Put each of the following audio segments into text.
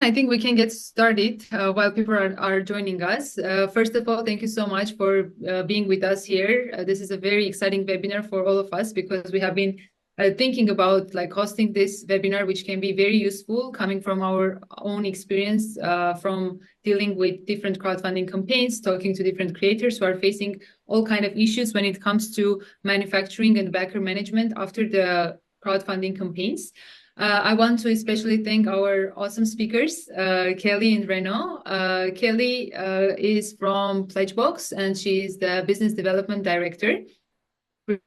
I think we can get started while people are joining us. First of all, thank you so much for being with us here. This is a very exciting webinar for all of us because we have been thinking about like hosting this webinar, which can be very useful coming from our own experience from dealing with different crowdfunding campaigns, talking to different creators who are facing all kind of issues when it comes to manufacturing and backer management after the crowdfunding campaigns. I want to especially thank our awesome speakers, Kelly and Renaud. Kelly is from PledgeBox, and she is the Business Development Director.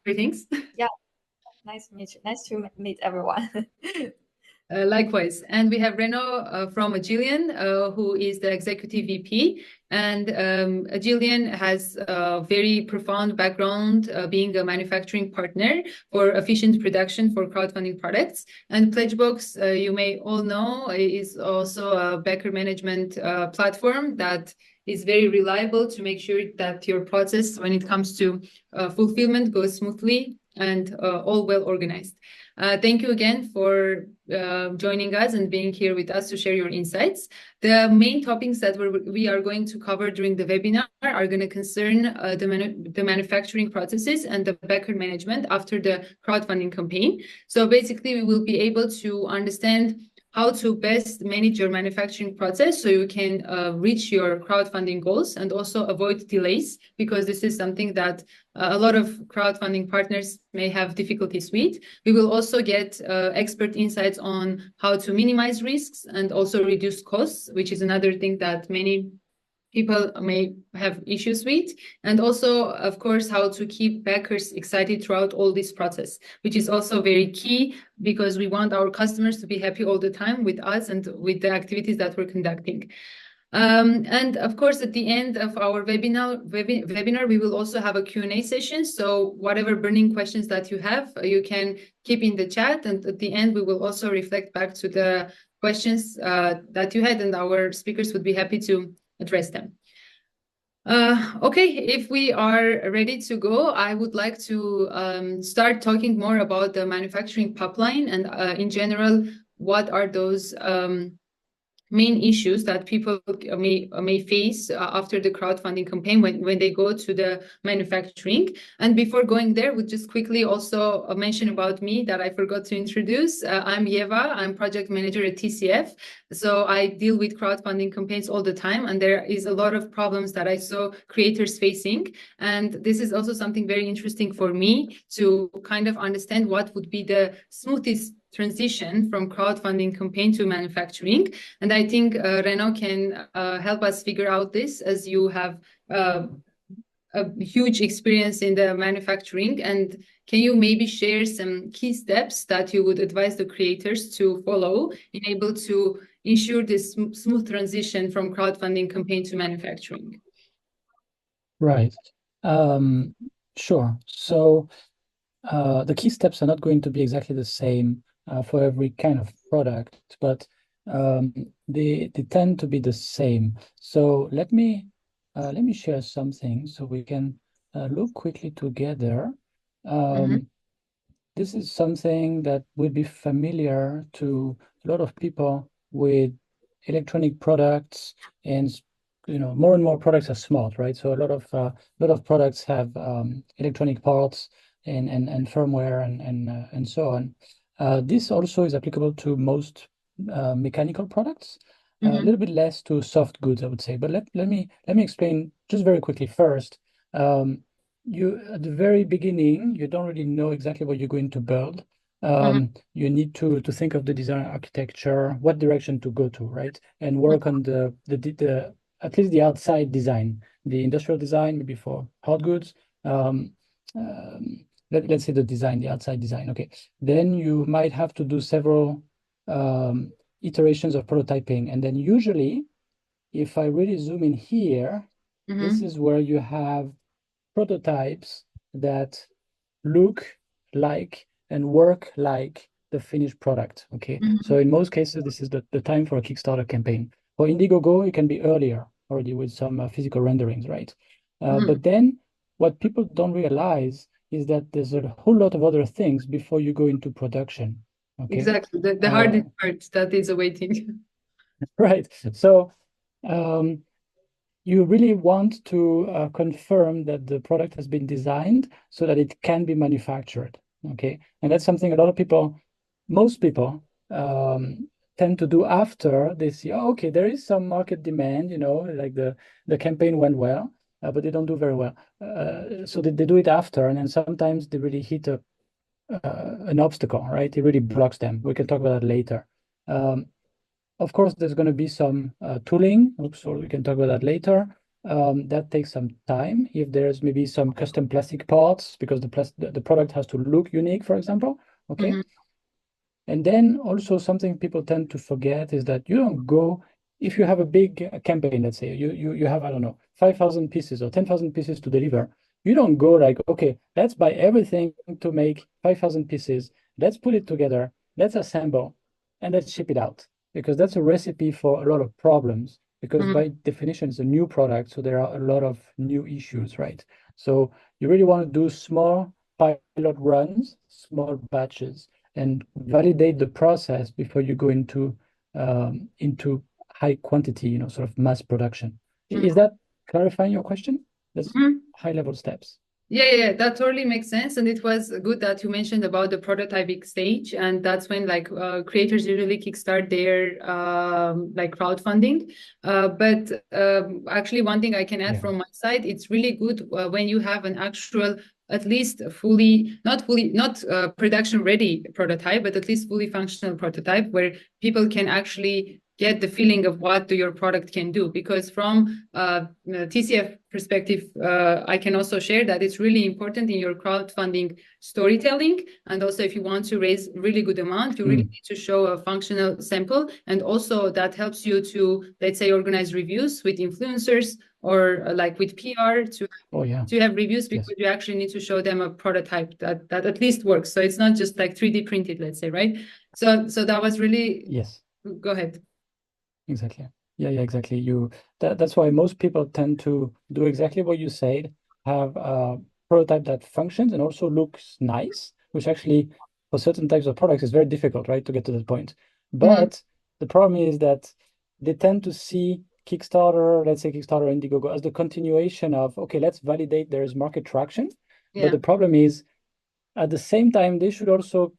Greetings. Yeah, nice to meet you. Nice to meet everyone. Likewise. And we have Renaud from Agilien, who is the Executive VP. And Agilien has a very profound background being a manufacturing partner for efficient production for crowdfunding products. And PledgeBox, you may all know, is also a backer management platform that is very reliable to make sure that your process when it comes to fulfillment goes smoothly and all well organized. Thank you again for joining us and being here with us to share your insights. The main topics that we are going to cover during the webinar are going to concern the manufacturing processes and the backer management after the crowdfunding campaign. So basically, we will be able to understand how to best manage your manufacturing process so you can reach your crowdfunding goals and also avoid delays, because this is something that a lot of crowdfunding partners may have difficulties with. We will also get expert insights on how to minimize risks and also reduce costs, which is another thing that many people may have issues with, and also, of course, how to keep backers excited throughout all this process, which is also very key because we want our customers to be happy all the time with us and with the activities that we're conducting. And of course, at the end of our webinar, we will also have a Q&A session. So whatever burning questions that you have, you can keep in the chat. And at the end, we will also reflect back to the questions that you had, and our speakers would be happy to address them. Okay, if we are ready to go, I would like to start talking more about the manufacturing pipeline and in general, what are those main issues that people may face after the crowdfunding campaign when they go to the manufacturing. And before going there, would just quickly also mention about me that I forgot to introduce. I'm Yeva. I'm project manager at TCF. So I deal with crowdfunding campaigns all the time, and there is a lot of problems that I saw creators facing. And this is also something very interesting for me to kind of understand what would be the smoothest transition from crowdfunding campaign to manufacturing. And I think Renaud can help us figure out this, as you have a huge experience in the manufacturing. And can you maybe share some key steps that you would advise the creators to follow in able to ensure this smooth transition from crowdfunding campaign to manufacturing? Right. Sure. So the key steps are not going to be exactly the same for every kind of product, but they tend to be the same. So let me share something so we can look quickly together. This is something that would be familiar to a lot of people with electronic products, and more and more products are smart, right? So a lot of products have electronic parts and firmware and so on. This also is applicable to most mechanical products, a little bit less to soft goods, I would say. But let me explain just very quickly first. You at the very beginning, you don't really know exactly what you're going to build. You need to think of the design architecture, what direction to go to, right? And work on the at least the outside design, the industrial design, maybe for hard goods. Let's say the outside design. Okay. Then you might have to do several iterations of prototyping. And then usually, if I really zoom in here, this is where you have prototypes that look like and work like the finished product. Okay. So in most cases, this is the time for a Kickstarter campaign. For Indiegogo, it can be earlier already with some physical renderings, right? But then what people don't realize is that there's a whole lot of other things before you go into production. Okay. Exactly. The hardest part that is awaiting. Right. So you really want to confirm that the product has been designed so that it can be manufactured. Okay. And that's something a lot of people, most people, tend to do after they see, oh, okay, there is some market demand, like the campaign went well, but they don't do very well. So they do it after, and then sometimes they really hit an obstacle, right? It really blocks them. We can talk about that later. Of course, there's going to be some tooling, so we can talk about that later. That takes some time. If there's maybe some custom plastic parts, because the product has to look unique, for example. Okay. Mhm. And then also something people tend to forget is that you don't go, if you have a big campaign, let's say you have, I don't know, 5,000 pieces or 10,000 pieces to deliver. You don't go like, okay, let's buy everything to make 5,000 pieces. Let's put it together. Let's assemble and let's ship it out, because that's a recipe for a lot of problems, because by definition, it's a new product. So there are a lot of new issues, right? So you really want to do small pilot runs, small batches, and validate the process before you go into high quantity, sort of mass production. Is that clarifying your question? That's Mhm. high level steps. Yeah, that totally makes sense. And it was good that you mentioned about the prototyping stage. And that's when like creators usually kickstart their like crowdfunding. But actually one thing I can add Yeah. from my side, it's really good when you have an actual, at least not production ready prototype, but at least fully functional prototype where people can actually get the feeling of what your product can do. Because from TCF perspective, I can also share that it's really important in your crowdfunding storytelling. And also, if you want to raise really good amount, you really need to show a functional sample. And also that helps you to, let's say, organize reviews with influencers or like with PR to have reviews, because you actually need to show them a prototype that at least works. So it's not just like 3D printed, let's say, right? So that was really, Yes. Go ahead. Exactly. Yeah, exactly. That's why most people tend to do exactly what you said, have a prototype that functions and also looks nice, which actually for certain types of products is very difficult, right, to get to that point. But the problem is that they tend to see Kickstarter, let's say Kickstarter, Indiegogo, as the continuation of, okay, let's validate there is market traction. But the problem is, at the same time, they should also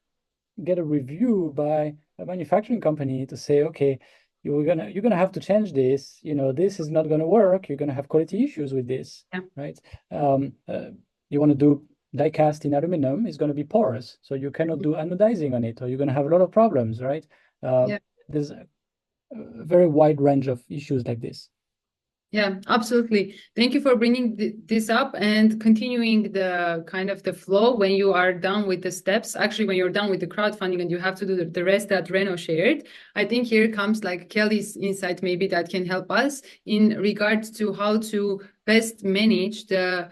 get a review by a manufacturing company to say, okay, you're gonna have to change this. This is not gonna work. You're gonna have quality issues with this, right? You want to do die cast in aluminum, it's gonna be porous, so you cannot do anodizing on it, or you're gonna have a lot of problems, right? There's a very wide range of issues like this. Yeah, absolutely. Thank you for bringing this up and continuing the kind of the flow when you are done with the steps. Actually, when you're done with the crowdfunding and you have to do the rest that Reno shared, I think here comes like Kelly's insight maybe that can help us in regards to how to best manage the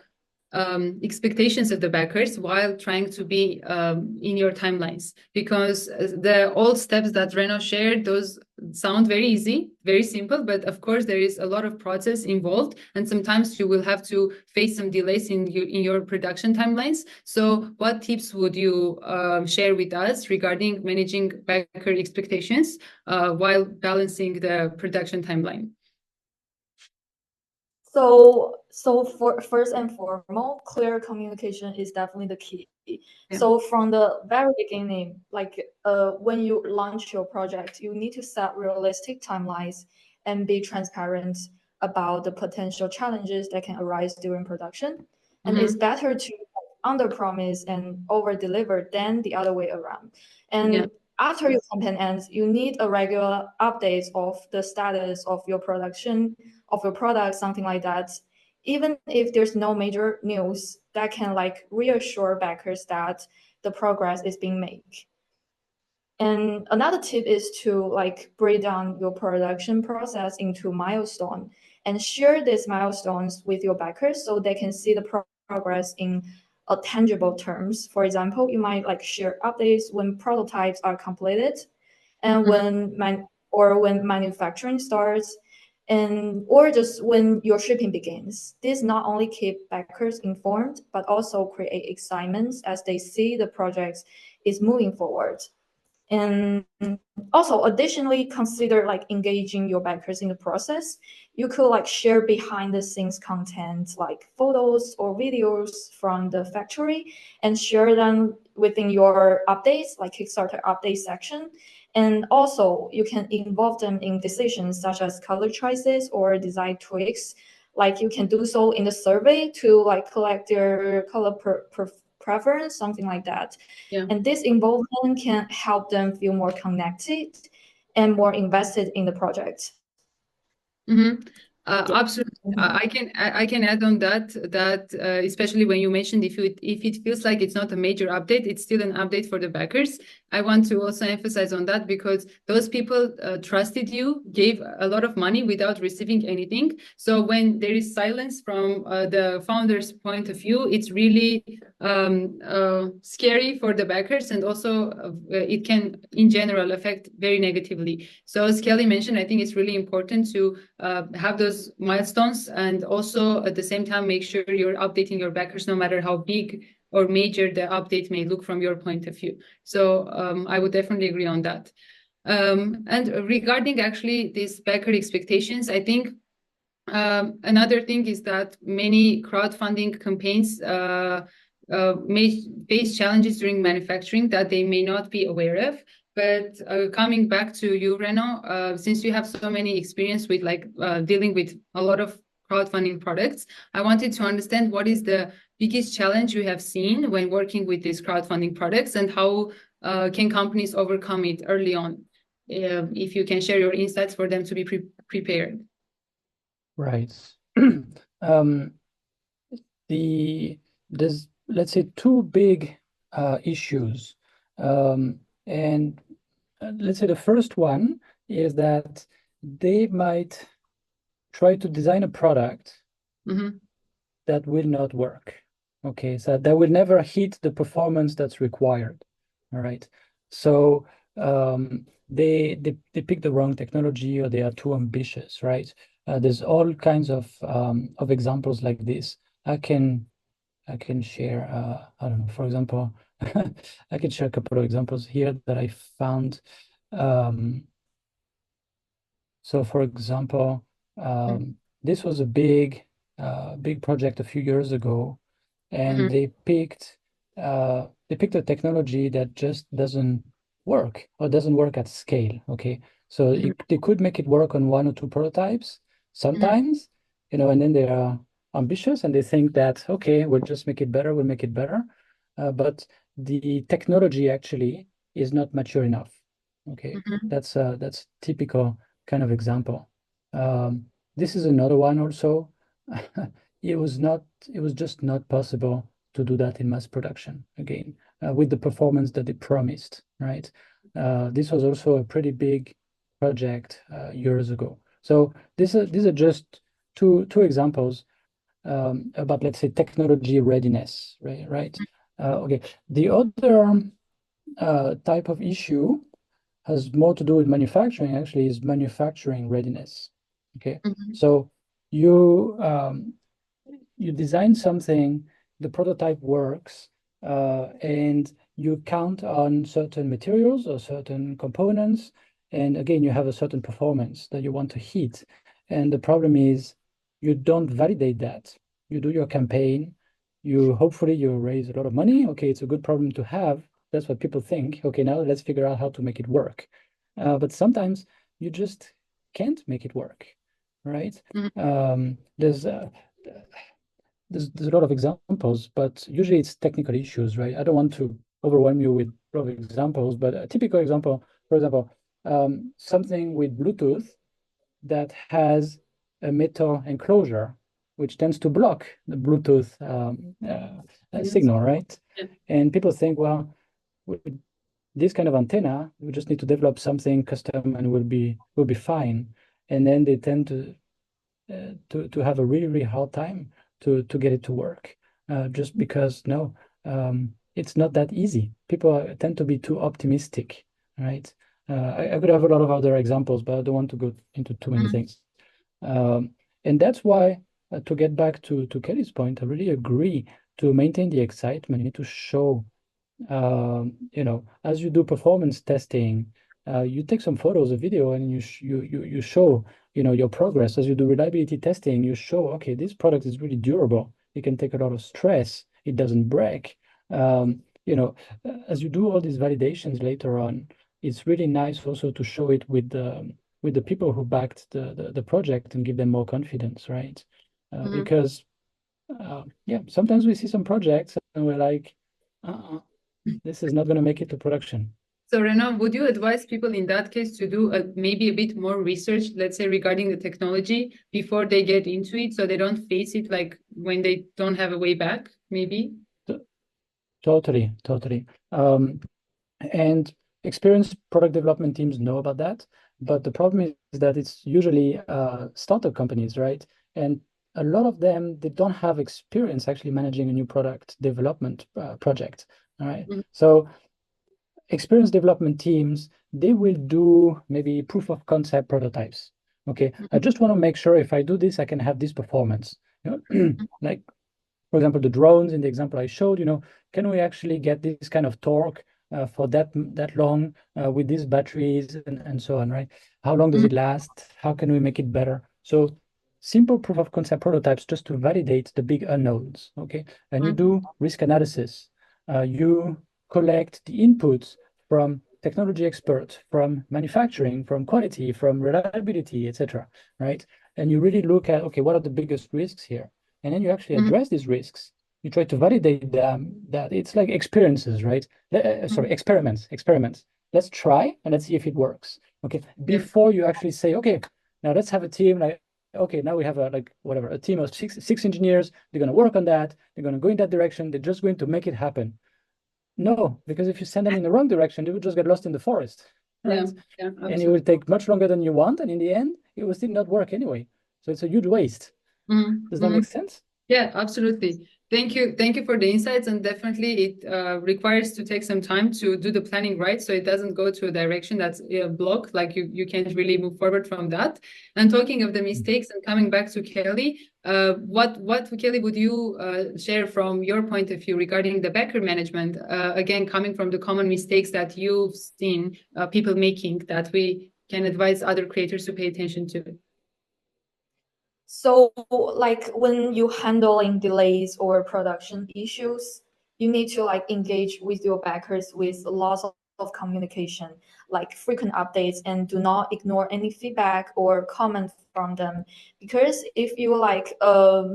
expectations of the backers while trying to be in your timelines, because the old steps that Reno shared, those sound very easy, very simple, but of course there is a lot of process involved, and sometimes you will have to face some delays in your production timelines. So what tips would you share with us regarding managing backer expectations while balancing the production timeline? So for first and foremost, clear communication is definitely the key. Yeah. So from the very beginning, like when you launch your project, you need to set realistic timelines and be transparent about the potential challenges that can arise during production. And it's better to under promise and over deliver than the other way around. And after your campaign ends, you need a regular updates of the status of your production, of your product, something like that. Even if there's no major news, that can like reassure backers that the progress is being made. And another tip is to like break down your production process into milestone and share these milestones with your backers so they can see the progress in a tangible terms. For example, you might like share updates when prototypes are completed and when manufacturing starts, and or just when your shipping begins. This not only keep backers informed, but also create excitement as they see the project is moving forward. And also, additionally, consider like engaging your backers in the process. You could like share behind the scenes content, like photos or videos from the factory, and share them within your updates, like Kickstarter update section. And also, you can involve them in decisions such as color choices or design tweaks. Like you can do so in the survey to like collect their color preference, something like that. Yeah. And this involvement can help them feel more connected and more invested in the project. Mm-hmm. Yeah. Absolutely. I can add on that especially when you mentioned if it feels like it's not a major update, it's still an update for the backers. I want to also emphasize on that because those people trusted you, gave a lot of money without receiving anything. So when there is silence from the founder's point of view, it's really scary for the backers, and also it can in general affect very negatively. So as Kelly mentioned, I think it's really important to have those milestones, and also at the same time make sure you're updating your backers no matter how big or major the update may look from your point of view. So I would definitely agree on that. And regarding actually these backer expectations, I think another thing is that many crowdfunding campaigns may face challenges during manufacturing that they may not be aware of. But coming back to you, Reno, since you have so many experience with like dealing with a lot of crowdfunding products, I wanted to understand what is the biggest challenge you have seen when working with these crowdfunding products, and how can companies overcome it early on? If you can share your insights for them to be prepared. Right. There's, let's say, two big issues. And let's say the first one is that they might try to design a product that will not work. Okay, so that will never hit the performance that's required. All right. So they pick the wrong technology, or they are too ambitious, right? There's all kinds of examples like this. I can share, I don't know, for example, I can share a couple of examples here that I found. So for example, this was a big project a few years ago, and they picked a technology that just doesn't work, or doesn't work at scale. Okay, so they could make it work on one or two prototypes sometimes, and then they are ambitious and they think that, okay, we'll just make it better, we'll make it better, but the technology actually is not mature enough. Okay, that's typical kind of example. This is another one also. It was just not possible to do that in mass production again, with the performance that they promised, right? This was also a pretty big project years ago. So these are just two examples about, let's say, technology readiness, right? Okay. The other type of issue has more to do with manufacturing, actually, is manufacturing readiness. Okay. So you design something, the prototype works, and you count on certain materials or certain components, and again, you have a certain performance that you want to hit. And the problem is you don't validate that. You do your campaign, hopefully you raise a lot of money. Okay, it's a good problem to have. That's what people think. Okay, now let's figure out how to make it work. But sometimes you just can't make it work, right? There's a lot of examples, but usually it's technical issues, right? I don't want to overwhelm you with a lot of examples, but a typical example, for example, something with Bluetooth that has a metal enclosure, which tends to block the Bluetooth signal, right? And people think, well, with this kind of antenna, we just need to develop something custom and we'll be fine. And then they tend to have a really hard time to get it to work, just because it's not that easy. People tend to be too optimistic, right? I could have a lot of other examples, but I don't want to go into too many things. And that's why, to get back to Kelly's point, I really agree. To maintain the excitement, you need to show as you do performance testing, you take some photos, a video, and you show, your progress. As you do reliability testing, you show, okay, this product is really durable. It can take a lot of stress. It doesn't break. As you do all these validations later on, it's really nice also to show it with the people who backed the project and give them more confidence, right? Because sometimes we see some projects and we're like, this is not going to make it to production. So Renaud, would you advise people in that case to do maybe a bit more research, let's say regarding the technology before they get into it, so they don't face it like when they don't have a way back, maybe? Totally. And experienced product development teams know about that, but the problem is that it's usually startup companies, right? And a lot of them, they don't have experience actually managing a new product development project, all right? So experienced development teams, they will do maybe proof of concept prototypes. Okay, I just want to make sure if I do this, I can have this performance. Like, for example, the drones in the example I showed, can we actually get this kind of torque for that long with these batteries and so on, right? How long does it last? How can we make it better? So simple proof of concept prototypes just to validate the big unknowns, okay? And you do risk analysis. You collect the inputs from technology experts, from manufacturing, from quality, from reliability, etc., right? And you really look at, okay, what are the biggest risks here? And then you actually address these risks. You try to validate them, that it's like experiences, right? Sorry, experiments. Let's try and let's see if it works. Okay, before you actually say, okay, now let's have a team, like, okay, now we have a team of six engineers. They're going to work on that. They're going to go in that direction. They're just going to make it happen. No, because if you send them in the wrong direction, they will just get lost in the forest, right? And it will take much longer than you want. And in the end, it will still not work anyway. So it's a huge waste. Does that make sense? Yeah, absolutely. Thank you for the insights, and definitely it requires to take some time to do the planning right, so it doesn't go to a direction that's blocked, like you can't really move forward from that. And talking of the mistakes and coming back to Kelly, what Kelly would you share from your point of view regarding the backer management? Again, coming from the common mistakes that you've seen people making that we can advise other creators to pay attention to. So like when you handling delays or production issues, you need to like engage with your backers with lots of communication, like frequent updates, and do not ignore any feedback or comment from them. Because if you like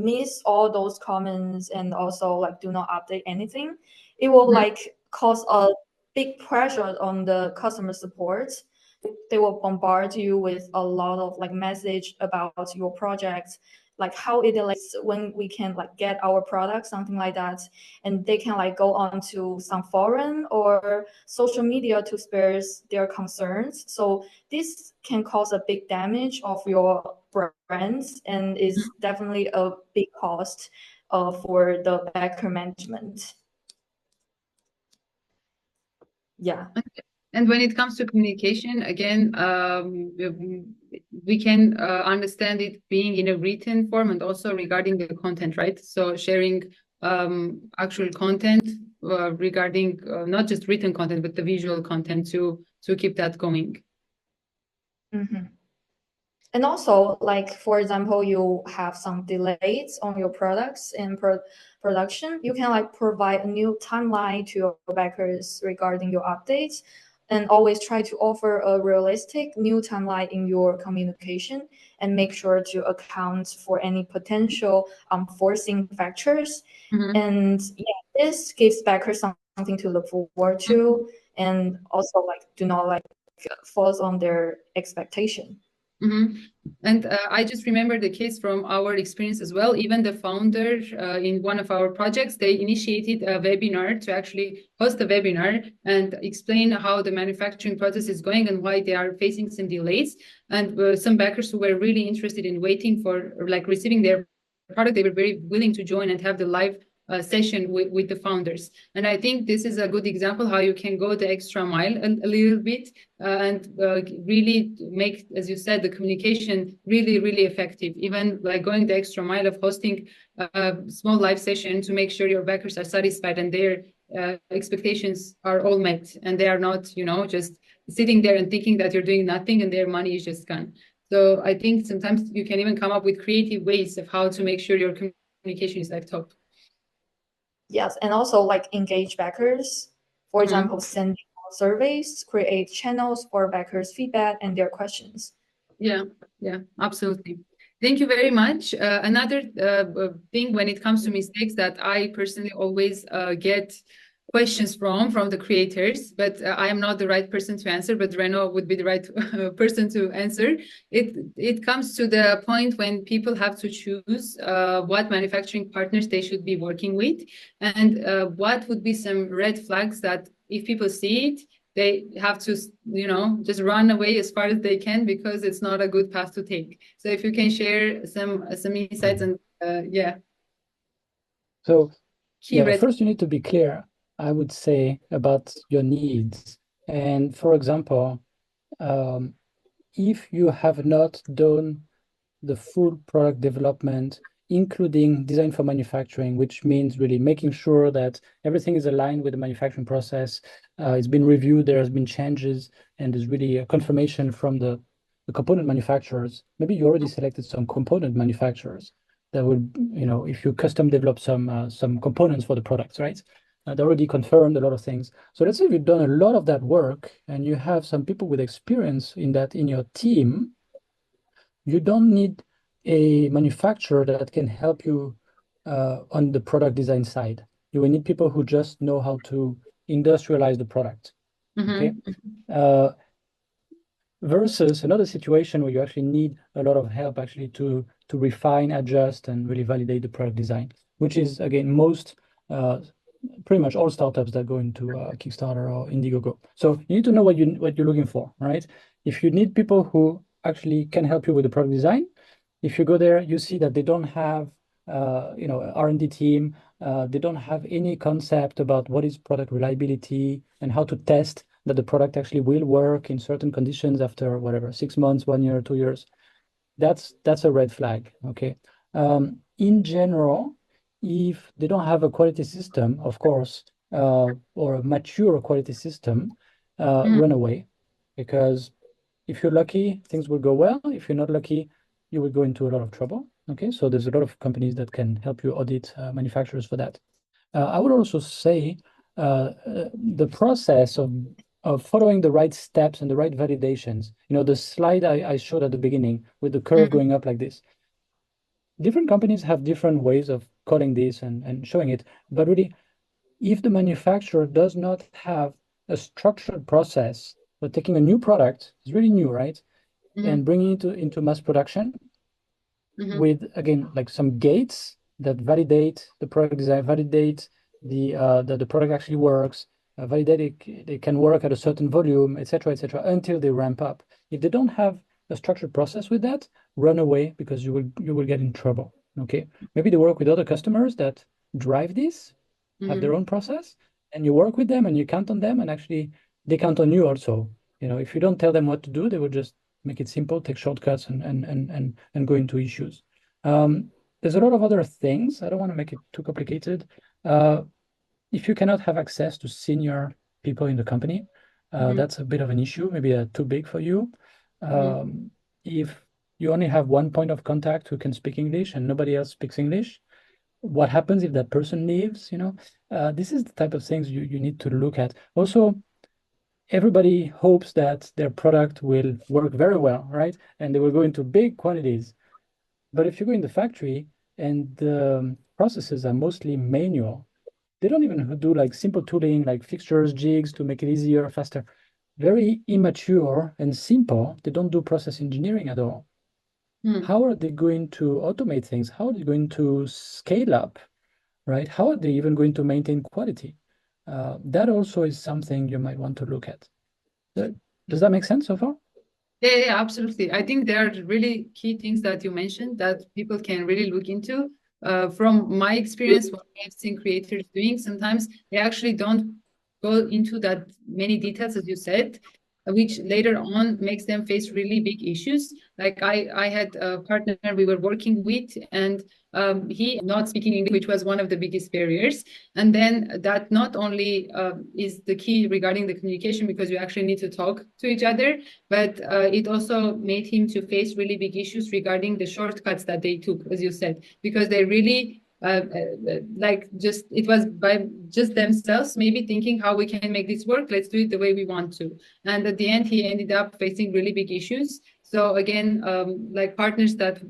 miss all those comments and also like do not update anything, it will like cause a big pressure on the customer support. They will bombard you with a lot of like message about your project, like how it delays, when we can like get our product, something like that. And they can like go on to some forum or social media to express their concerns. So this can cause a big damage of your brands, and is definitely a big cost for the backer management. Yeah. And when it comes to communication, again, we can understand it being in a written form, and also regarding the content, right? So sharing actual content regarding not just written content, but the visual content to keep that going. And also, like, for example, you have some delays on your products in production, you can like provide a new timeline to your backers regarding your updates, and always try to offer a realistic new timeline in your communication, and make sure to account for any potential unforeseen factors. And yeah, this gives backers something to look forward to, and also like do not like falls on their expectation. And I just remember the case from our experience as well. Even the founder in one of our projects, they initiated a webinar to actually host a webinar and explain how the manufacturing process is going and why they are facing some delays. And some backers who were really interested in waiting for like receiving their product, they were very willing to join and have the live session with the founders. And I think this is a good example how you can go the extra mile a little bit and really make, as you said, the communication really, really effective. Even like going the extra mile of hosting a small live session to make sure your backers are satisfied and they're expectations are all met, and they are not, you know, just sitting there and thinking that you're doing nothing and their money is just gone. So I think sometimes you can even come up with creative ways of how to make sure your communication is like top. Yes, and also like engage backers. For example, send surveys, create channels for backers' feedback and their questions. Yeah, absolutely. Thank you very much. Another thing when it comes to mistakes that I personally always get questions from the creators, but I am not the right person to answer, but Reno would be the right person to answer. It comes to the point when people have to choose what manufacturing partners they should be working with, and what would be some red flags that if people see it, they have to, you know, just run away as far as they can, because it's not a good path to take. So if you can share some insights and yeah. So yeah, first you need to be clear, I would say, about your needs. And for example, if you have not done the full product development, including design for manufacturing, which means really making sure that everything is aligned with the manufacturing process, it's been reviewed, there has been changes, and there's really a confirmation from the component manufacturers. Maybe you already selected some component manufacturers that would, you know, if you custom develop some components for the products, right? They already confirmed a lot of things. So let's say you've done a lot of that work and you have some people with experience in that in your team. You don't need a manufacturer that can help you on the product design side. You will need people who just know how to industrialize the product. Okay. Versus another situation where you actually need a lot of help actually to refine, adjust, and really validate the product design, which is again most pretty much all startups that go into Kickstarter or Indiegogo. So you need to know what you're looking for, right? If you need people who actually can help you with the product design, if you go there, you see that they don't have you know, R&D team, they don't have any concept about what is product reliability and how to test that the product actually will work in certain conditions after whatever, 6 months, 1 year, 2 years. That's a red flag. Okay. In general, if they don't have a quality system, of course, or a mature quality system, run away, because if you're lucky, things will go well. If you're not lucky, you will go into a lot of trouble. Okay, so there's a lot of companies that can help you audit manufacturers for that. I would also say the process of following the right steps and the right validations. You know, the slide I showed at the beginning with the curve going up like this. Different companies have different ways of coding this and showing it, but really, if the manufacturer does not have a structured process for taking a new product, it's really new, right? And bringing it into mass production with, again, like some gates that validate the product design, validate that the product actually works, validate it can work at a certain volume, etc., until they ramp up. If they don't have a structured process with that, run away, because you will get in trouble. Okay, maybe they work with other customers that drive this, have their own process, and you work with them and you count on them, and actually they count on you also. You know, if you don't tell them what to do, they will just make it simple, take shortcuts, and go into issues. There's a lot of other things. I don't want to make it too complicated. If you cannot have access to senior people in the company, that's a bit of an issue. Maybe too big for you. If you only have one point of contact who can speak English and nobody else speaks English, what happens if that person leaves? You know, this is the type of things you need to look at. Also, everybody hopes that their product will work very well, right? And they will go into big quantities. But if you go in the factory and the processes are mostly manual, they don't even do like simple tooling, like fixtures, jigs to make it easier, faster. Very immature and simple. They don't do process engineering at all. How are they going to automate things? How are they going to scale up, right? How are they even going to maintain quality? That also is something you might want to look at. Does that make sense so far? Yeah, absolutely. I think there are really key things that you mentioned that people can really look into. From my experience, what I've seen creators doing, sometimes they actually don't go into that many details, as you said. which later on makes them face really big issues. Like I had a partner we were working with, and he not speaking English, which was one of the biggest barriers. And then that not only is the key regarding the communication, because you actually need to talk to each other, but it also made him to face really big issues regarding the shortcuts that they took, as you said, because they really like just it was by just themselves maybe thinking how we can make this work, let's do it the way we want to. And at the end, he ended up facing really big issues. So again, like partners that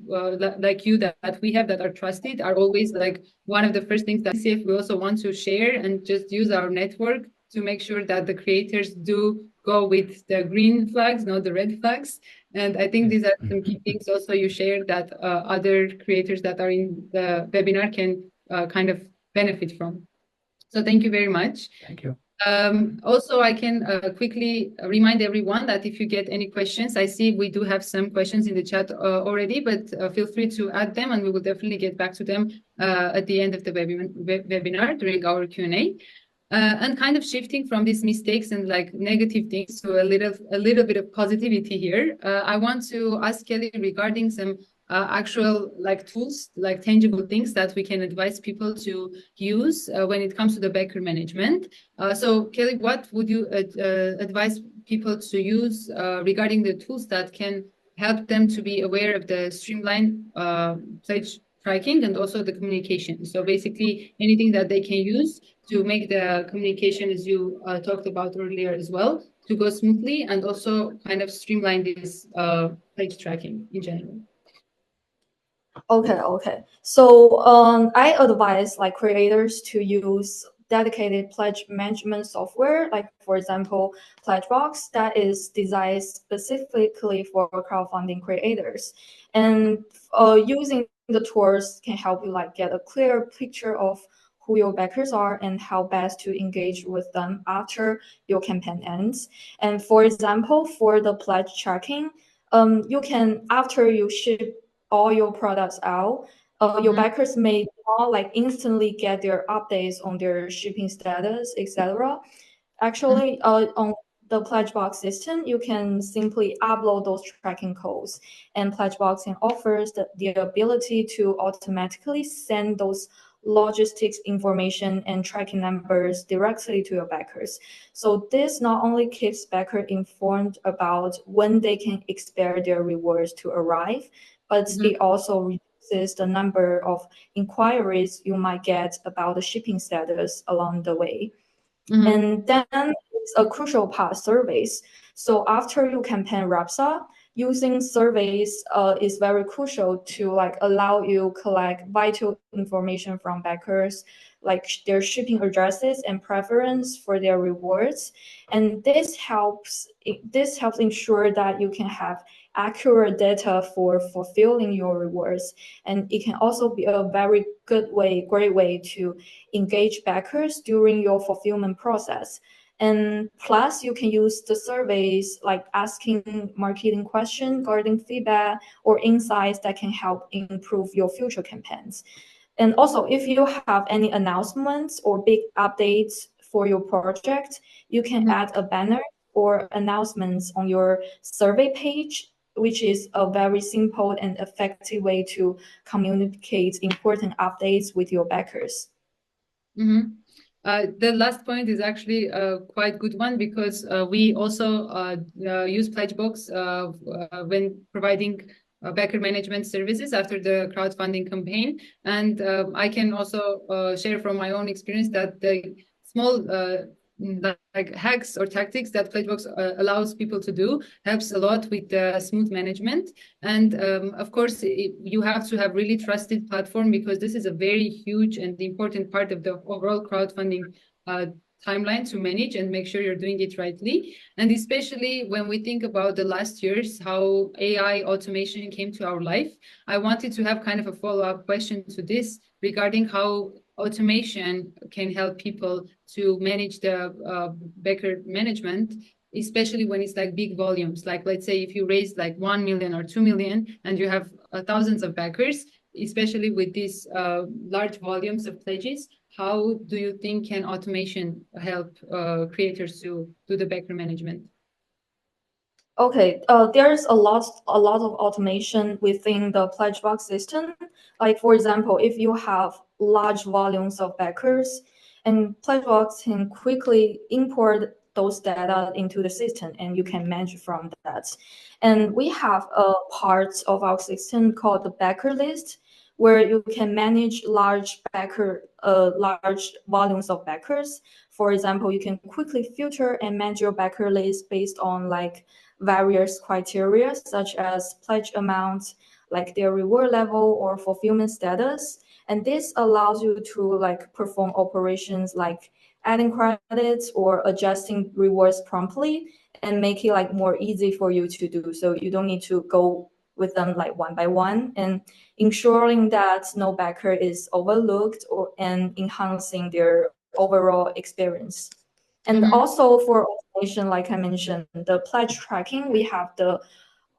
like you that we have that are trusted are always like one of the first things that TCF we also want to share and just use our network to make sure that the creators do go with the green flags, not the red flags. And I think these are some key things also you shared that other creators that are in the webinar can kind of benefit from. So thank you very much. Thank you. Also, I can quickly remind everyone that if you get any questions, I see we do have some questions in the chat already, but feel free to add them and we will definitely get back to them at the end of the webinar during our Q&A. And kind of shifting from these mistakes and like negative things to a little bit of positivity here. I want to ask Kelly regarding some actual like tools, like tangible things that we can advise people to use when it comes to the backer management. So Kelly, what would you advise people to use regarding the tools that can help them to be aware of the streamline pledge tracking and also the communication? So basically anything that they can use to make the communication, as you talked about earlier as well, to go smoothly and also kind of streamline this pledge tracking in general. Okay. So I advise like creators to use dedicated pledge management software, like for example, PledgeBox, that is designed specifically for crowdfunding creators. And using the tools can help you like get a clear picture of who your backers are and how best to engage with them after your campaign ends. And for example, for the pledge tracking, you can, after you ship all your products out, your backers may not like instantly get their updates on their shipping status, etc. Actually, on the PledgeBox system, you can simply upload those tracking codes, and PledgeBox offers the ability to automatically send those logistics information and tracking numbers directly to your backers. So this not only keeps backer informed about when they can expect their rewards to arrive, but it also reduces the number of inquiries you might get about the shipping status along the way. And then it's a crucial part, surveys. So after your campaign wraps up, using surveys is very crucial to like allow you collect vital information from backers, like their shipping addresses and preference for their rewards. And this helps ensure that you can have accurate data for fulfilling your rewards. And it can also be a very great way to engage backers during your fulfillment process. And plus, you can use the surveys like asking marketing questions, guarding feedback, or insights that can help improve your future campaigns. And also, if you have any announcements or big updates for your project, you can add a banner or announcements on your survey page, which is a very simple and effective way to communicate important updates with your backers. The last point is actually a quite good one, because we also use PledgeBox when providing backer management services after the crowdfunding campaign. And I can also share from my own experience that the small like hacks or tactics that PledgeBox allows people to do helps a lot with the smooth management. And of course, you have to have really trusted platform, because this is a very huge and important part of the overall crowdfunding timeline to manage and make sure you're doing it rightly. And especially when we think about the last years, how AI automation came to our life, I wanted to have kind of a follow-up question to this regarding how automation can help people to manage the backer management, especially when it's like big volumes. Like, let's say if you raise like 1 million or 2 million and you have thousands of backers, especially with these large volumes of pledges, how do you think can automation help creators to do the backer management? Okay, there's a lot of automation within the PledgeBox system. Like for example, if you have large volumes of backers, and PledgeBox can quickly import those data into the system, and you can manage from that. And we have a part of our system called the backer list, where you can manage large volumes of backers. For example, you can quickly filter and manage your backer list based on like various criteria such as pledge amount, like their reward level or fulfillment status. And this allows you to like perform operations like adding credits or adjusting rewards promptly and make it like more easy for you to do. So you don't need to go with them like one by one, and ensuring that no backer is overlooked or and enhancing their overall experience. And also for automation, like I mentioned, the pledge tracking, we have the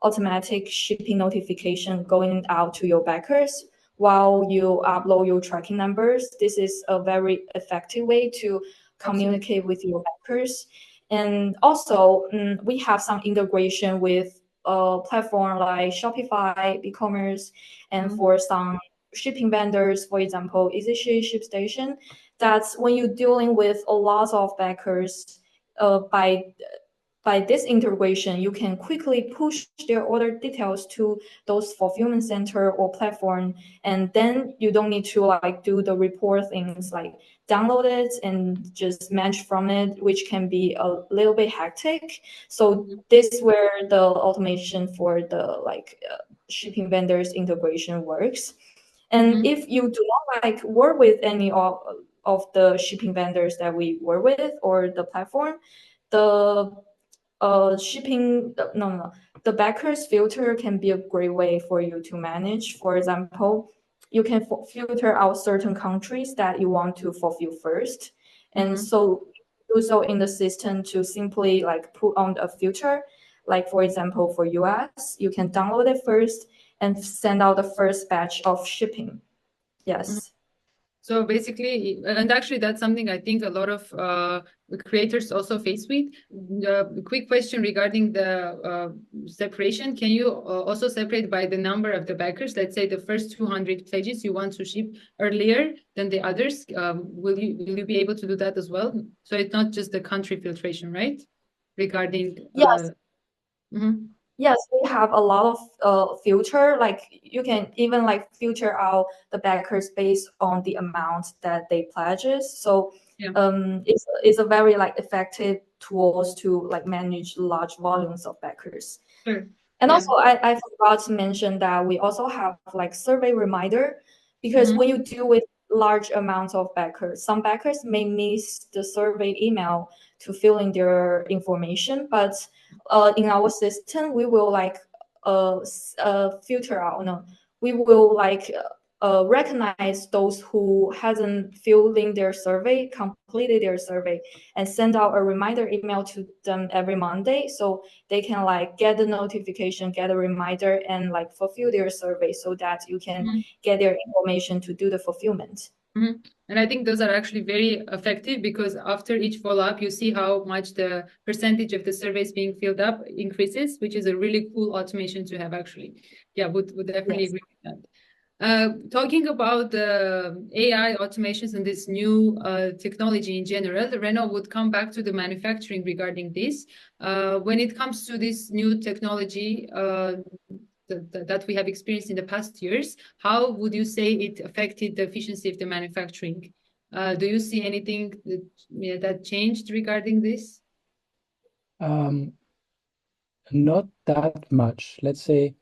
automatic shipping notification going out to your backers while you upload your tracking numbers. This is a very effective way to communicate with your backers. And also, we have some integration with a platform like Shopify, e-commerce, and for some shipping vendors, for example, EasyShip, ShipStation. That's when you're dealing with a lot of backers, by this integration, you can quickly push their order details to those fulfillment center or platform, and then you don't need to like do the report things like download it and just manage from it, which can be a little bit hectic. So this is where the automation for the shipping vendors integration works. And if you do not like work with any of the shipping vendors that we work with or the platform, the shipping, no, no, the backers filter can be a great way for you to manage. For example, you can filter out certain countries that you want to fulfill first. And so do so in the system to simply like put on a filter. Like for example, for US, you can download it first and send out the first batch of shipping. Yes. So basically, and actually that's something I think a lot of creators also face with. Quick question regarding the separation. Can you also separate by the number of the backers? Let's say the first 200 pledges you want to ship earlier than the others. Will you be able to do that as well? So it's not just the country filtration, right? Regarding Yes. Yes, we have a lot of filter. Like you can even like filter out the backers based on the amount that they pledges. So it's a very like effective tools to like manage large volumes of backers. Sure. And also I forgot to mention that we also have like survey reminder, because when you deal with large amounts of backers, some backers may miss the survey email to fill in their information, but in our system, we will like filter out. No, we will like recognize those who hasn't filled in their survey, completed their survey, and send out a reminder email to them every Monday, so they can like get the notification, get a reminder, and like fulfill their survey so that you can get their information to do the fulfillment. And I think those are actually very effective, because after each follow-up, you see how much the percentage of the surveys being filled up increases, which is a really cool automation to have actually. Yeah, would definitely agree with that. Talking about the AI automations and this new technology in general, Renault would come back to the manufacturing regarding this. When it comes to this new technology that we have experienced in the past years, how would you say it affected the efficiency of the manufacturing? Do you see anything that changed regarding this? Not that much. Let's say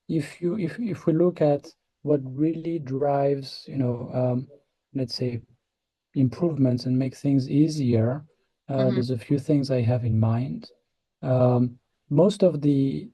if we look at what really drives, let's say improvements and make things easier, there's a few things I have in mind. Most of the,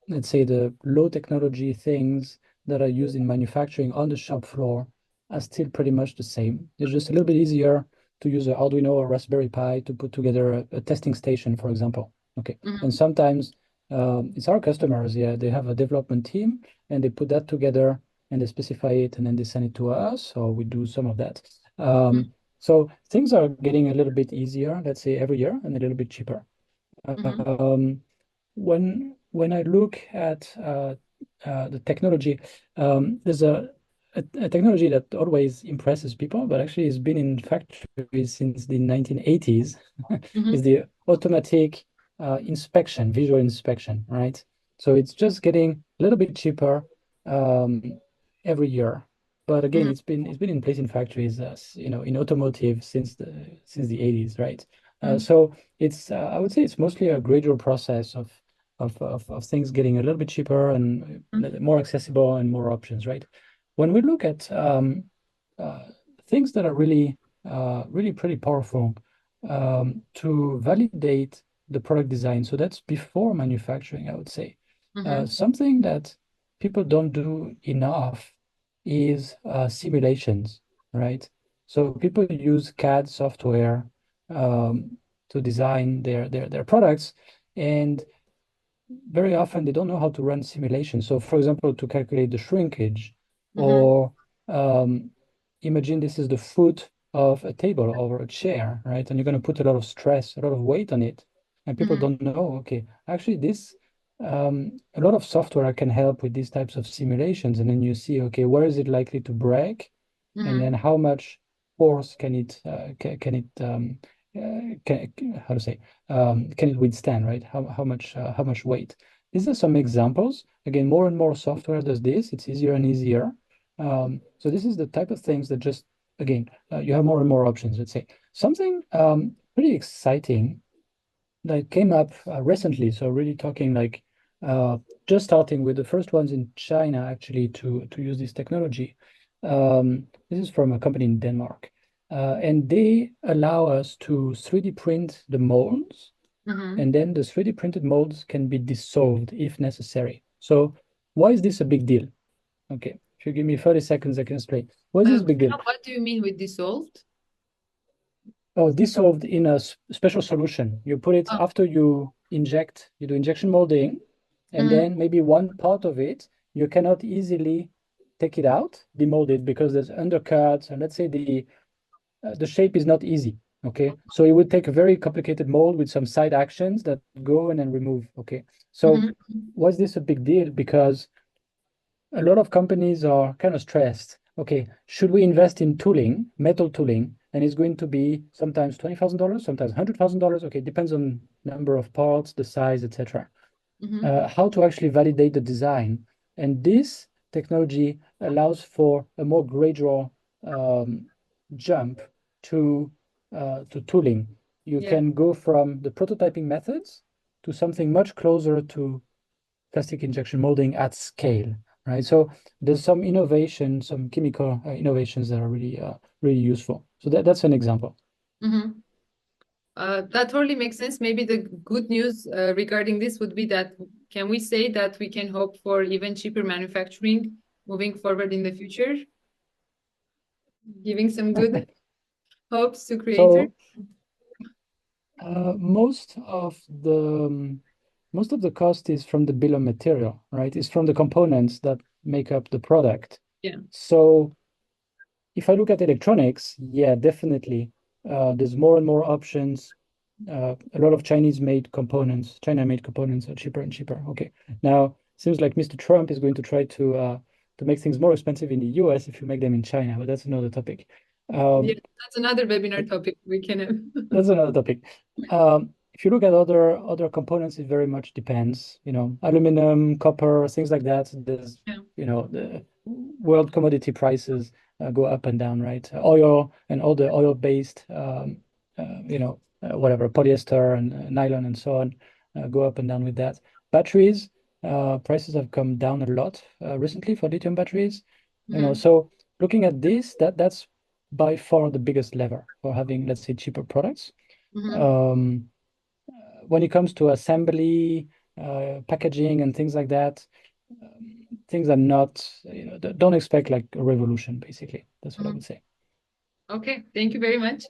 let's say, the low technology things that are used in manufacturing on the shop floor are still pretty much the same. It's just a little bit easier to use an Arduino or Raspberry Pi to put together a testing station, for example. Okay. And sometimes it's our customers, they have a development team and they put that together and they specify it and then they send it to us. So we do some of that. So things are getting a little bit easier, let's say every year, and a little bit cheaper. When I look at the technology, there's a technology that always impresses people, but actually has been in factories since the 1980s, is the automatic inspection, visual inspection, right? So it's just getting a little bit cheaper every year. But again, it's been in place in factories, in automotive since the 80s, right? So it's I would say it's mostly a gradual process of things getting a little bit cheaper and more accessible and more options, right? When we look at things that are really pretty powerful to validate the product design, so that's before manufacturing, I would say. Something that people don't do enough is simulations, right? So people use CAD software to design their products, and very often they don't know how to run simulations. So, for example, to calculate the shrinkage, or imagine this is the foot of a table or a chair, right? And you're going to put a lot of stress, a lot of weight on it, and people don't know, okay, actually this a lot of software can help with these types of simulations, and then you see, okay, where is it likely to break, and then how much force can it how to say can it withstand, right? How much weight? These are some examples. Again, more and more software does this. It's easier and easier. So this is the type of things that just, again, you have more and more options, let's say. Something pretty exciting that came up recently. So really talking like just starting with the first ones in China actually to use this technology. This is from a company in Denmark. And they allow us to 3D print the molds, and then the 3D printed molds can be dissolved if necessary. So why is this a big deal? Okay, if you give me 30 seconds, I can explain. Why is this a big deal? What do you mean with dissolved? Oh, dissolved in a special solution. You put it after you inject, you do injection molding, and then maybe one part of it, you cannot easily take it out, demold it, because there's undercuts, and let's say the shape is not easy. Okay, so it would take a very complicated mold with some side actions that go and then remove. Okay, so why is this a big deal? Because a lot of companies are kind of stressed. Okay, should we invest in tooling, metal tooling? And it's going to be sometimes $20,000, sometimes $100,000. Okay, depends on number of parts, the size, etc. How to actually validate the design. And this technology allows for a more gradual jump to tooling. You can go from the prototyping methods to something much closer to plastic injection molding at scale, right? So there's some innovation, some chemical innovations that are really useful. So that's an example. That totally makes sense. Maybe the good news regarding this would be that can we say that we can hope for even cheaper manufacturing moving forward in the future, giving some good hopes to creators? So most of the cost is from the bill of material, right? It's from the components that make up the product. Yeah. So if I look at electronics, yeah, definitely. There's more and more options. A lot of China-made components are cheaper and cheaper. Okay. Now, seems like Mr. Trump is going to try to make things more expensive in the US if you make them in China, but that's another topic. Yeah, that's another webinar topic we can have. That's another topic. If you look at other components, it very much depends. Aluminum, copper, things like that. There's, the world commodity prices go up and down, right? Oil and all the oil-based, whatever, polyester and nylon and so on, go up and down with that. Batteries, prices have come down a lot recently for lithium batteries. So looking at this, that's by far the biggest lever for having, let's say, cheaper products. When it comes to assembly, packaging, and things like that, things are not, don't expect like a revolution, basically. That's what I would say. Okay, thank you very much.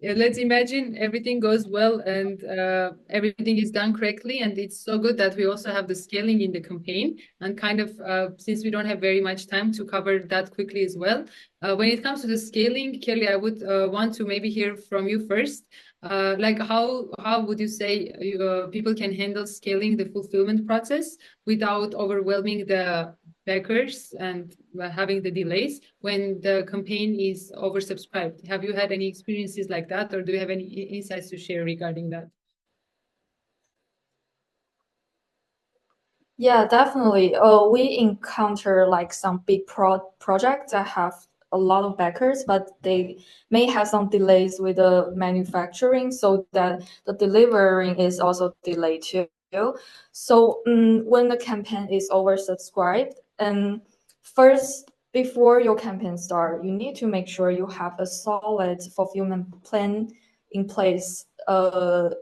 Let's imagine everything goes well and everything is done correctly. And it's so good that we also have the scaling in the campaign. And kind of, since we don't have very much time to cover that quickly as well, when it comes to the scaling, Kelly, I would want to maybe hear from you first. Like how would you say people can handle scaling the fulfillment process without overwhelming the backers and having the delays when the campaign is oversubscribed? Have you had any experiences like that, or do you have any insights to share regarding that? Yeah, definitely. We encounter like some big projects that have a lot of backers, but they may have some delays with the manufacturing, so that the delivering is also delayed too. So when the campaign is oversubscribed, and first before your campaign start, you need to make sure you have a solid fulfillment plan in place.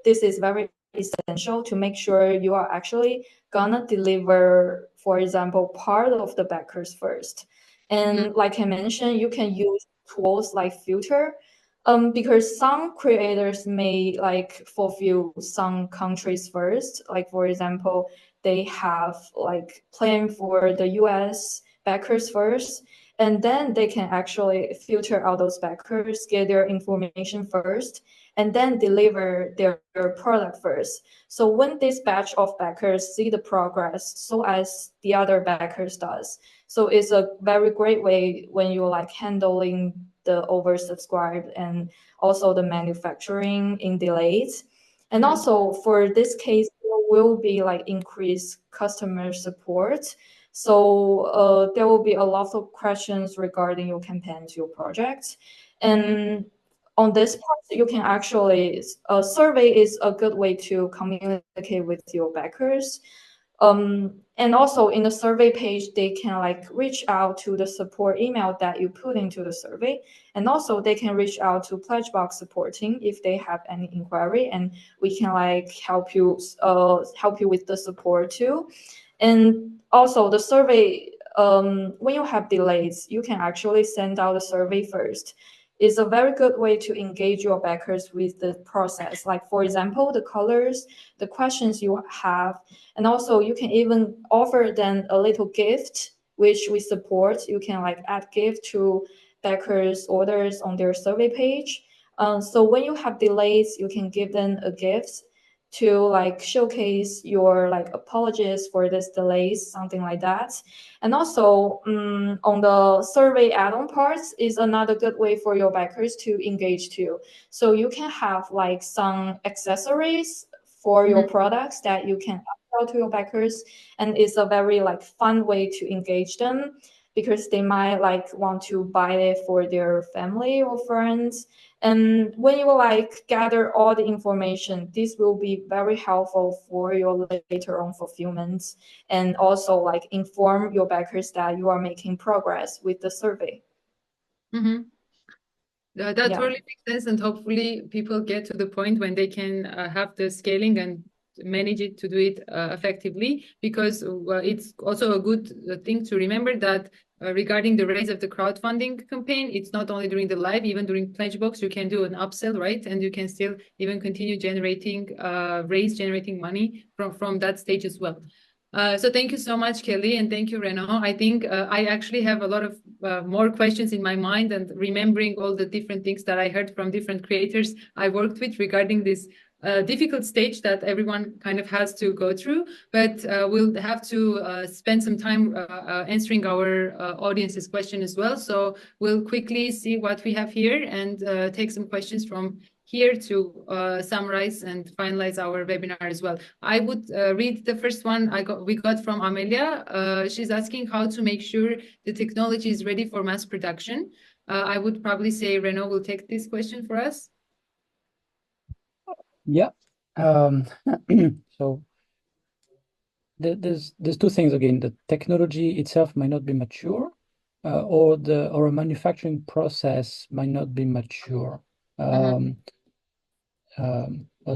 This is very essential to make sure you are actually gonna deliver, for example, part of the backers first. And like I mentioned, you can use tools like filter, because some creators may like fulfill some countries first. Like for example, they have like plan for the US backers first, and then they can actually filter out those backers, get their information first, and then deliver their product first. So when this batch of backers see the progress, so as the other backers does. So it's a very great way when you're like handling the oversubscribed and also the manufacturing in delays. And also for this case, there will be like increased customer support. So there will be a lot of questions regarding your campaigns, your projects. And on this part, you can actually, a survey is a good way to communicate with your backers. And also in the survey page, they can like reach out to the support email that you put into the survey. And also they can reach out to PledgeBox support team if they have any inquiry, and we can like help you with the support too. And also the survey, when you have delays, you can actually send out a survey first. It's a very good way to engage your backers with the process. Like for example, the colors, the questions you have, and also you can even offer them a little gift, which we support. You can like add gift to backers' orders on their survey page. So when you have delays, you can give them a gift to like showcase your like apologies for this delays, something like that. And also on the survey add-on parts is another good way for your backers to engage too. So you can have like some accessories for your products that you can upsell to your backers, and it's a very like fun way to engage them, because they might like want to buy it for their family or friends. And when you like gather all the information, this will be very helpful for your later on fulfillment, and also like inform your backers that you are making progress with the survey. That Yeah. totally makes sense, and hopefully people get to the point when they can have the scaling and manage it to do it effectively, because it's also a good thing to remember that regarding the raise of the crowdfunding campaign, it's not only during the live, even during PledgeBox, you can do an upsell, right? And you can still even continue generating money from that stage as well. So thank you so much, Kelly, and thank you, Renaud. I think I actually have a lot of more questions in my mind, and remembering all the different things that I heard from different creators I worked with regarding this difficult stage that everyone kind of has to go through. But we'll have to spend some time answering our audience's question as well. So we'll quickly see what we have here and take some questions from here to summarize and finalize our webinar as well. I would read the first one we got from Amelia. She's asking how to make sure the technology is ready for mass production. I would probably say Renaud will take this question for us. Yeah. So there's two things again. The technology itself might not be mature, or a manufacturing process might not be mature. Or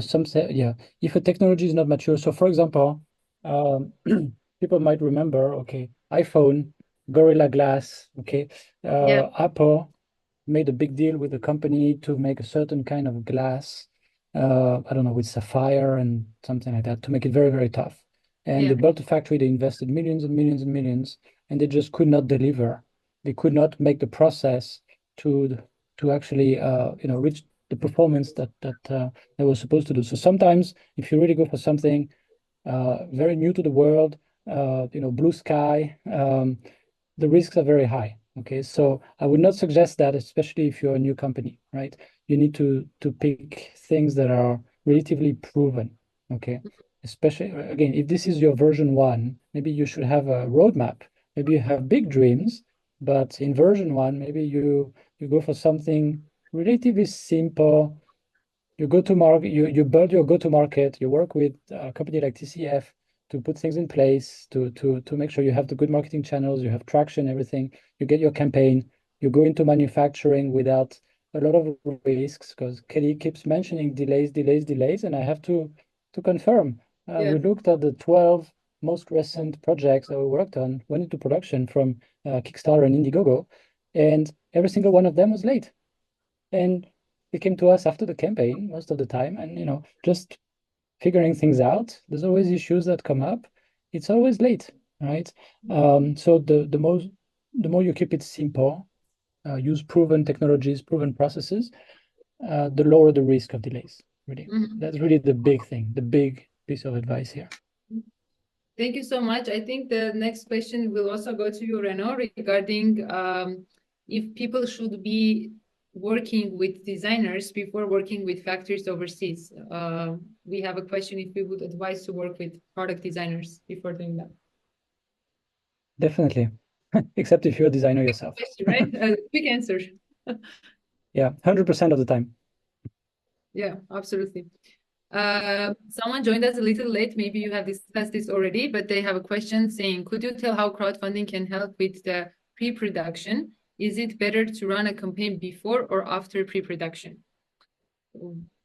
some say, yeah, if a technology is not mature. So for example, people might remember, okay, iPhone, Gorilla Glass, okay, Apple made a big deal with the company to make a certain kind of glass, I don't know, with sapphire and something like that, to make it very, very tough. And they built a factory, they invested millions and millions and millions, and they just could not deliver. They could not make the process to actually reach the performance that they were supposed to do. So sometimes if you really go for something very new to the world, blue sky, the risks are very high. Okay, so I would not suggest that, especially if you're a new company, right? You need to pick things that are relatively proven. Okay, especially again, if this is your version 1, maybe you should have a roadmap. Maybe you have big dreams, but in version 1, maybe you go for something relatively simple. You go to market, you build your go-to-market, you work with a company like TCF to put things in place, to make sure you have the good marketing channels, you have traction, everything. You get your campaign, you go into manufacturing without a lot of risks, because Kelly keeps mentioning delays, and I have to confirm. We looked at the 12 most recent projects that we worked on, went into production from Kickstarter and Indiegogo, and every single one of them was late. And they came to us after the campaign most of the time, and just figuring things out. There's always issues that come up. It's always late, right? So the more you keep it simple, use proven technologies, proven processes, the lower the risk of delays. Really, that's really the big thing, the big piece of advice here. Thank you so much. I think the next question will also go to you, Renaud, regarding if people should be working with designers before working with factories overseas. We have a question if we would advise to work with product designers before doing that. Definitely, except if you're a designer yourself. Right? Quick answer. Yeah, 100% of the time. Yeah, absolutely. Someone joined us a little late. Maybe you have discussed this already, but they have a question saying, could you tell how crowdfunding can help with the pre-production? Is it better to run a campaign before or after pre-production?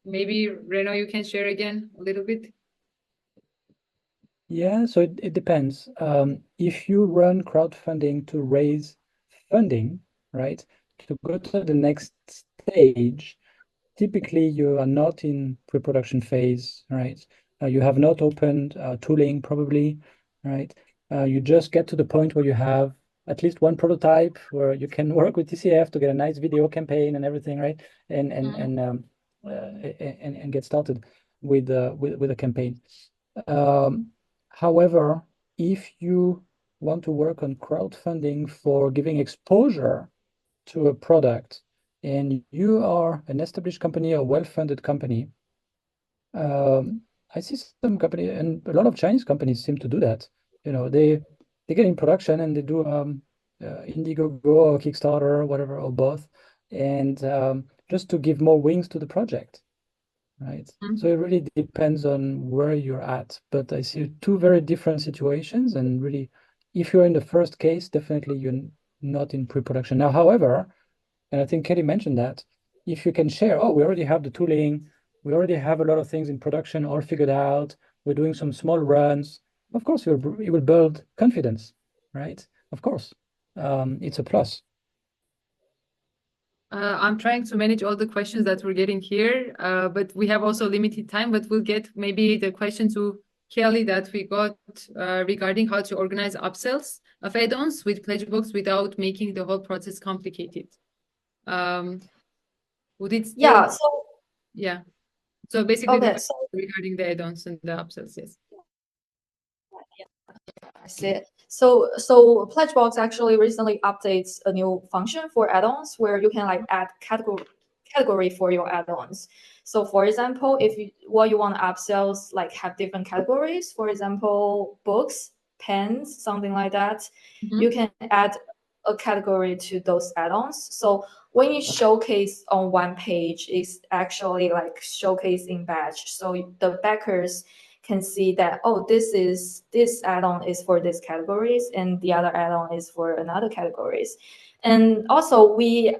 Maybe, Renaud, you can share again a little bit. Yeah, so it depends. If you run crowdfunding to raise funding, right, to go to the next stage, typically you are not in pre-production phase, right? You have not opened tooling probably, right? You just get to the point where you have at least one prototype where you can work with TCF to get a nice video campaign and everything, right? And get started with a campaign. However, if you want to work on crowdfunding for giving exposure to a product, and you are an established company or well-funded company, I see some company, and a lot of Chinese companies seem to do that. They get in production and they do Indiegogo or Kickstarter or whatever, or both, and just to give more wings to the project, right? So it really depends on where you're at. But I see two very different situations, and really, if you're in the first case, definitely you're not in pre-production. Now, however, and I think Kelly mentioned that, if you can share, we already have the tooling, we already have a lot of things in production all figured out, we're doing some small runs, of course, it will build confidence, right? Of course, it's a plus. I'm trying to manage all the questions that we're getting here, but we have also limited time, but we'll get maybe the question to Kelly that we got regarding how to organize upsells of add-ons with PledgeBox without making the whole process complicated. Would it still... Yeah. So basically, regarding the add-ons and the upsells, yes. I see it. So PledgeBox actually recently updates a new function for add-ons where you can add category for your add-ons. So for example, if what you want to upsell have different categories, for example, books, pens, something like that, you can add a category to those add-ons. So when you showcase on one page, it's actually showcase in batch. So the backers can see that, this add-on is for these categories and the other add-on is for another categories. And also we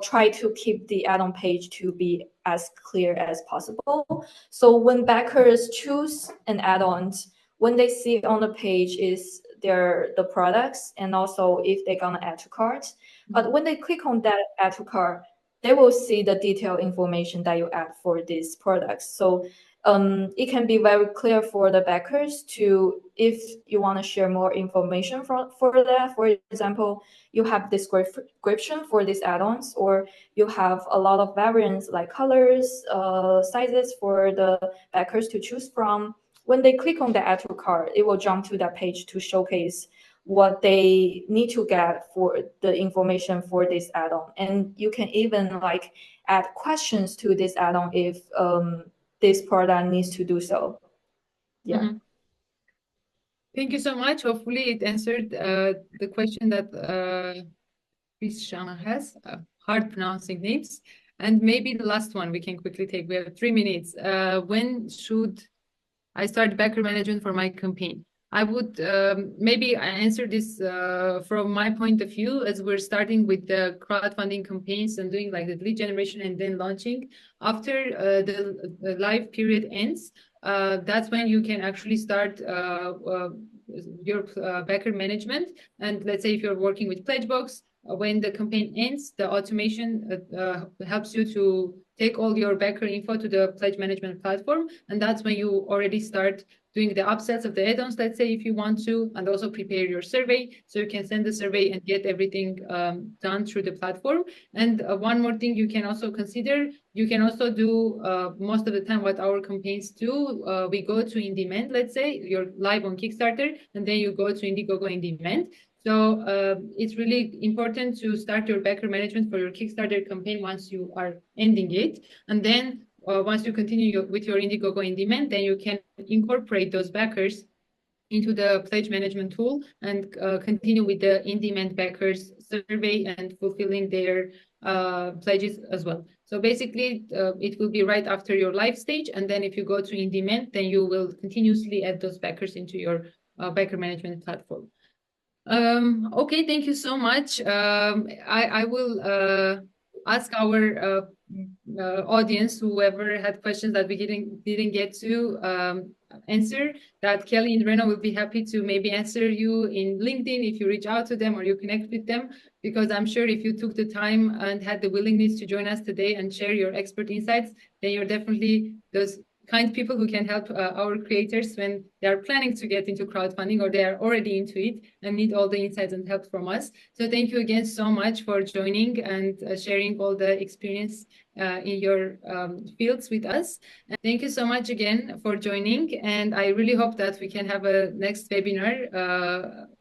try to keep the add-on page to be as clear as possible. So when backers choose an add-on, when they see on the page is the products and also if they're gonna add to cart. But when they click on that add to cart, they will see the detailed information that you add for these products. So it can be very clear for the backers to, if you want to share more information for that. For example, you have description for these add-ons, or you have a lot of variants like colors, sizes for the backers to choose from. When they click on the add to cart, it will jump to that page to showcase what they need to get for the information for this add-on. And you can even like add questions to this add-on if this product needs to do so. Yeah. Mm-hmm. Thank you so much. Hopefully it answered the question that Krishana has, hard pronouncing names. And maybe the last one we can quickly take. We have 3 minutes. When should I start backer management for my campaign? I would maybe I answer this from my point of view, as we're starting with the crowdfunding campaigns and doing like the lead generation and then launching. After the live period ends, that's when you can actually start your backer management. And let's say if you're working with PledgeBox, when the campaign ends, the automation helps you to take all your backer info to the pledge management platform. And that's when you already start doing the upsells of the add-ons, let's say, if you want to, and also prepare your survey. So you can send the survey and get everything done through the platform. And one more thing you can also consider, you can also do most of the time what our campaigns do. We go to in demand, let's say, you're live on Kickstarter, and then you go to Indiegogo in demand. So it's really important to start your backer management for your Kickstarter campaign once you are ending it. And then once you continue with your Indiegogo in demand, then you can incorporate those backers into the pledge management tool and continue with the in-demand backers survey and fulfilling their pledges as well. So basically, it will be right after your live stage. And then if you go to in-demand, then you will continuously add those backers into your backer management platform. Okay, thank you so much. I will ask our audience, whoever had questions that we didn't get to answer, that Kelly and Reno will be happy to maybe answer you in LinkedIn if you reach out to them or you connect with them, because I'm sure if you took the time and had the willingness to join us today and share your expert insights, then you're definitely those kind people who can help our creators when they are planning to get into crowdfunding or they are already into it and need all the insights and help from us. So thank you again so much for joining and sharing all the experience in your fields with us. And thank you so much again for joining. And I really hope that we can have a next webinar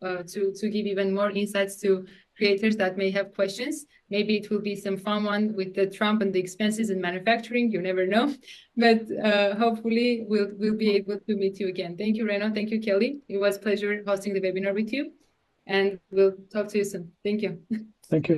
to give even more insights to creators that may have questions. Maybe it will be some fun one with the Trump and the expenses in manufacturing. You never know, but hopefully we'll be able to meet you again. Thank you, Reno. Thank you, Kelly. It was a pleasure hosting the webinar with you, and we'll talk to you soon. Thank you. Thank you.